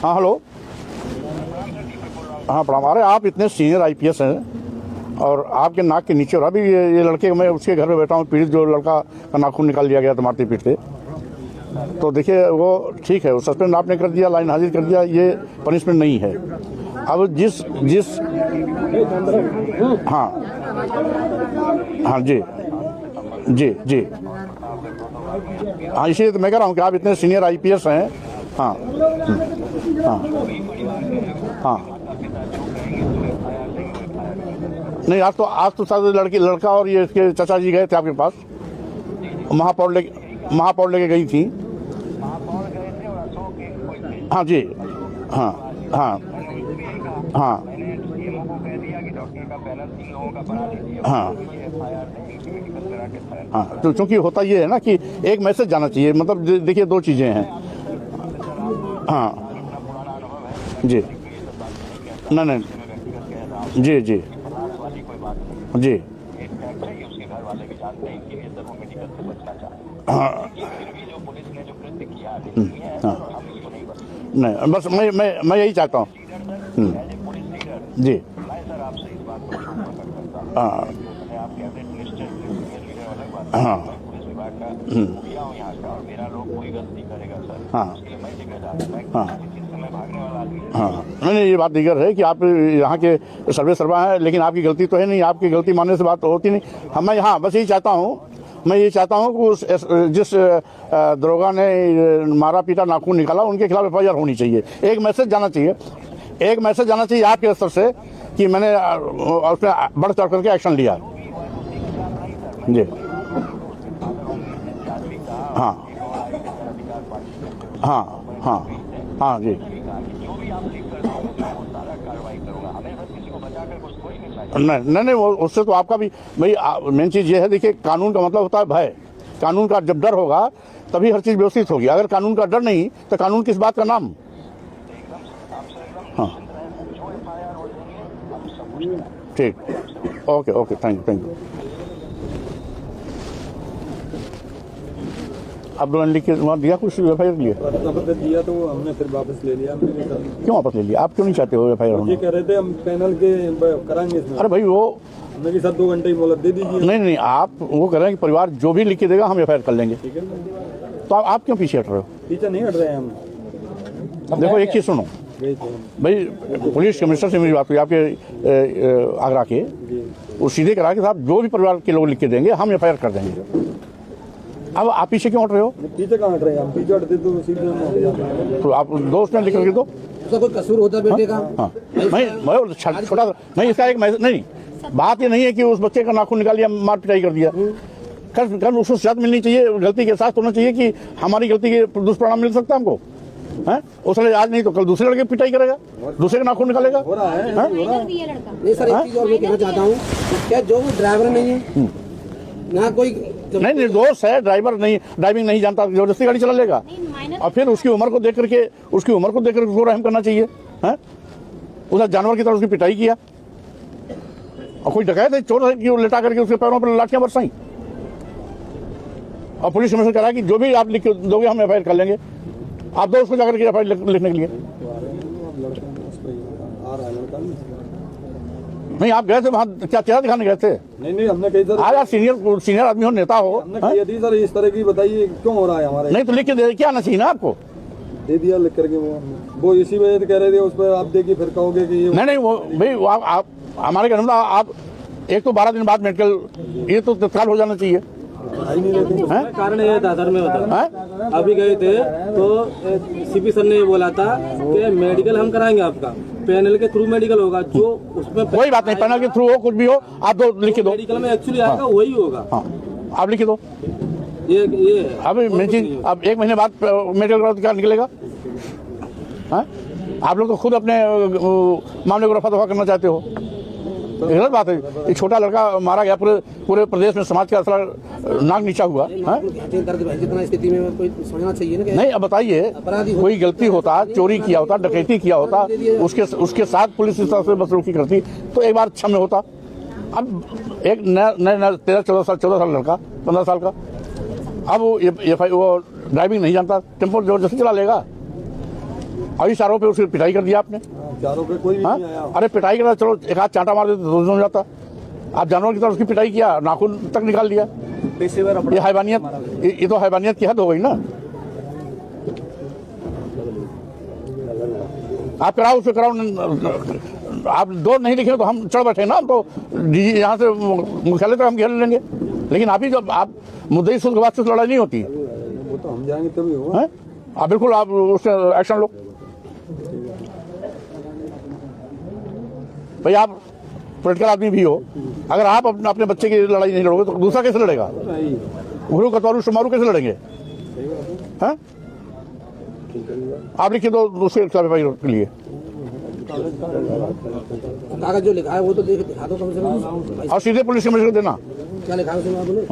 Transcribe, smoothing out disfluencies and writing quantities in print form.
हाँ हेलो। हाँ प्रणाम। अरे आप इतने सीनियर IPS हैं और आपके नाक के नीचे, और अभी ये लड़के, मैं उसके घर में बैठा हूँ, पीड़ित जो लड़का का नाखून निकाल लिया गया था मारते पीटते, तो देखिए वो ठीक है, वो सस्पेंड आपने कर दिया, लाइन हाजिर कर दिया, ये पनिशमेंट नहीं है। अब जिस हाँ हाँ जी जी जी हाँ, इसीलिए तो मैं कह रहा हूँ कि आप इतने सीनियर IPS हैं। हाँ हाँ हाँ नहीं, आज तो शायद लड़का और ये इसके चाचा जी गए थे आपके पास, महापौर लेके गई थी। हाँ जी हाँ हाँ हाँ हाँ हाँ, तो चूंकि होता ये है ना कि एक मैसेज जाना चाहिए, मतलब देखिए दो चीज़ें हैं। हाँ जी नहीं जी जी जी हाँ हाँ नहीं, बस मैं यही चाहता हूँ। जी हाँ हाँ हाँ हाँ हाँ नहीं, ये बात दीगर है कि आप यहाँ के सर्वे सर्वा हैं, लेकिन आपकी गलती तो है नहीं, आपकी गलती मानने से बात तो होती नहीं। मैं हाँ बस यही चाहता हूँ, मैं ये चाहता हूँ कि उस जिस दरोगा ने मारा पीटा नाखून निकाला, उनके खिलाफ FIR होनी चाहिए। एक मैसेज जाना चाहिए आपके स्तर से कि मैंने उसमें बढ़ चढ़ करके एक्शन लिया। जी हाँ हाँ हाँ हाँ जी नहीं वो उससे तो आपका भी भाई मेन चीज़ ये है, देखिए कानून का मतलब होता है भय। कानून का जब डर होगा तभी हर चीज़ व्यवस्थित होगी। अगर कानून का डर नहीं तो कानून किस बात का नाम। हाँ ठीक, ओके थैंक यू। आप लोगों ने लिख के वहाँ दिया, कुछ FIR लिए दिया तो हमने फिर वापस ले लिया। क्यों वापस ले लिया? आप क्यों नहीं चाहते हो FIR होना? ये कह रहे थे हम पैनल के कराएंगे इसमें। अरे भाई वो मेरी साथ 2 घंटे की मोहलत दे दीजिए। नहीं आप वो कह रहे हैं कि परिवार जो भी लिख के देगा हम FIR कर लेंगे। ठीक है, तो आप क्यों पीछे हट रहे हो? पीछे नहीं हट रहे हैं हम। देखो एक चीज़ सुनो भाई, पुलिस कमिश्नर से मेरी बात हुई आपके आगरा के, वो सीधे करा कि साहब जो भी परिवार के लोग लिख के देंगे हम FIR कर देंगे। अब आप पीछे क्यों हट रहे हो? पीछे कहाँ हट रहे हैं हम? पीछे हटते तो सीधे तो आप दोस्त ने लिख करके दो। कोई कसूर होता बेटे का? हाँ मैं छोटा नहीं, इसका एक मैसेज नहीं, बात ये नहीं है कि उस बच्चे का नाखून निकाल लिया, मार पिटाई कर दिया। कल उसको सजा मिलनी चाहिए, गलती के साथ होना चाहिए कि हमारी गलती के दुष्परिणाम मिल सकता है हमको। है उसने आज नहीं तो कल दूसरे लड़के पिटाई करेगा, दूसरे का नाखून निकालेगा। हो रहा है नहीं सर, एक चीज और मैं कहना चाहता हूँ, क्या जो वो ड्राइवर नहीं है ना कोई नहीं निर्दोष है, ड्राइविंग नहीं जानता, जबरदस्ती गाड़ी चला लेगा, और फिर उसकी उम्र को देख करके उसको रहम करना चाहिए। है उधर जानवर की तरह उसकी पिटाई किया, और कोई डकैत है चोर है कि लेटा करके उसके पैरों पर लाठियां बरसाई, और पुलिस कमिश्नर कह रहा है कि जो भी आप लिख दोगे हम FIR कर लेंगे। आप दो उसको जाकर के FIR लिखने के लिए। नहीं आप गए थे वहाँ, क्या चेहरा दिखाने गए थे? नहीं हमने कही सर, आज आप सीनियर आदमी हो, नेता हो, यदि सर इस तरह की बताइए क्यों हो रहा है हमारे। नहीं तो लिख के दे, क्या आना चाहिए ना आपको? दे दिया लिख करके, वो इसी वजह से कह रहे थे उस पर आप देखिए फिर कहोगे कि ये नहीं वो भाई आप हमारे कहने मतलब आप एक तो 12 दिन बाद मेडिकल, ये तो तत्काल हो जाना चाहिए। कारण ये था सर, मैं बता अभी गए थे तो CP सर ने ये बोला था कि मेडिकल हम कराएंगे, आपका पैनल के थ्रू मेडिकल होगा, जो उसमें कोई बात नहीं, पैनल के थ्रू हो कुछ भी हो, आप दो लिख के दो। मेडिकल में एक्चुअली आएगा वही होगा। हाँ आप लिख के दो। ये अभी मेन चीज, अब 1 महीने बाद मेडिकल करो तो क्या निकलेगा? हाँ आप लोग तो खुद अपने मामले को रफा दफा करना चाहते हो, गलत बात है। एक छोटा लड़का मारा गया, पूरे प्रदेश में समाज का असला नाक नीचा हुआ। स्थिति में कोई समझना चाहिए ना। नहीं अब बताइए, कोई गलती होता, चोरी किया होता, डकैती किया होता, उसके साथ पुलिस इस तरह से बदसलूकी करती तो एक बार क्षम्य होता। अब एक नया 13-14 साल लड़का, 15 साल का, अब वो ड्राइविंग नहीं जानता, टेम्पो जबरदस्ती चला लेगा। अभी चारों पे उसकी पिटाई कर दिया आपने। चारों पे कोई भी हाँ? नहीं आया। अरे पिटाई करना, चलो एक हाथ चांटा मार देते तो हो जाता। आप जानवर की तरह उसकी पिटाई किया, नाखून तक निकाल दिया। ये हैवानियत, ये तो हैवानियत की हद हो गई ना। आप कराओ, उससे कराओ। आप दो नहीं लिखे तो हम चढ़ बैठे ना, हम तो यहाँ से मुख्यालय तक हम घेर लेंगे। लेकिन आप ही जब आप मुद्दई सुन के बाद से लड़ाई नहीं होती वो तो हम जाएंगे तभी होगा। है। आप बिल्कुल आप उससे एक्शन लो भाई। आप पॉलिटिकल आदमी भी हो, अगर आप अपने बच्चे की लड़ाई नहीं लड़ोगे तो दूसरा कैसे लड़ेगा? गुरु कतवारू शुमारू कैसे लड़ेंगे? हैं? आप लिखिए दो दूसरे के लिए कागज जो लिखा है वो तो दिखा दो कम से कम। और सीधे पुलिस कमिश्नर को देना। क्या लिखा है उसमें आप बोलो।